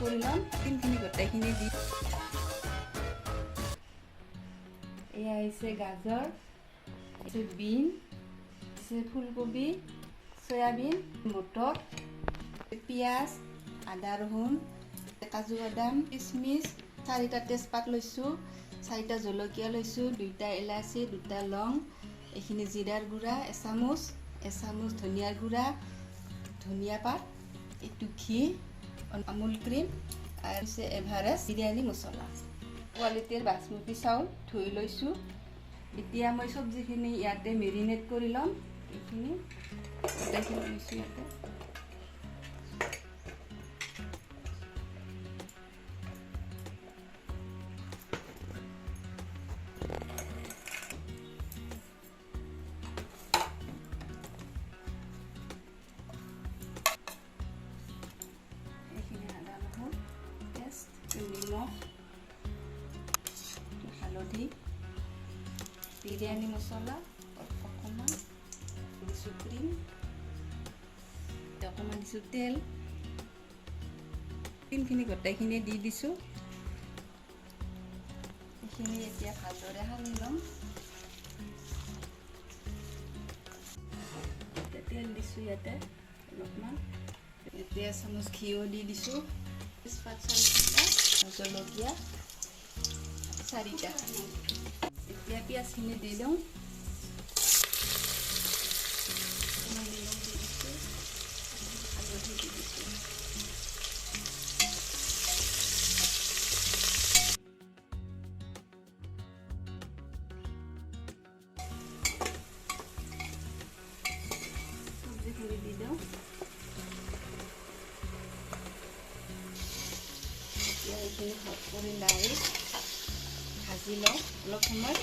কৰি ল'ম তিলখিনি গোটেইখিনি দি এয়া হৈছে গাজৰ আছে বিন আছে ফুলকবি সয়াবিন মটৰ পিঁয়াজ আদা ৰহুন কাজু বাদাম কিচমিচ 4টা তেজপাত লৈছোঁ 4টা জলকীয়া লৈছোঁ 2টা ইলাচি 2টা লং এইখিনি জিৰাৰ গুড়া এচামুচ ধনিয়াৰ গুড়া ধনিয়া পাত এইটো ঘি আমুল ক্ৰীম আৰু হৈছে এভাৰেষ্ট বিৰিয়ানী মছলা কোৱালিটিৰ বাসমতি চাউল ধুই লৈছোঁ এতিয়া মই চব্জিখিনি ইয়াতে মেৰিনেট কৰি ল'ম এইখিনি গোটেইখিনি লৈছোঁ ইয়াতে নিমখ হালধি বিৰিয়ানী মছলা অকণমান দিছোঁ ক্ৰীম অকণমান দিছোঁ তেল ক্ৰীমখিনি গোটেইখিনি দি দিছোঁ এইখিনি এতিয়া ভালদৰে সানি ল'ম তেল দিছোঁ ইয়াতে অলপমান এতিয়া চামুচ ঘিও দি দিছোঁ তেজপাত 4টা জলকীয়া 4টা এতিয়া পিঁয়াজখিনি দি দিওঁ হালধি দি দিছোঁ চব্জিখিনি দি দিওঁ এইখিনি হট কৰি লাৰি ভাজি লওঁ অলপ সময়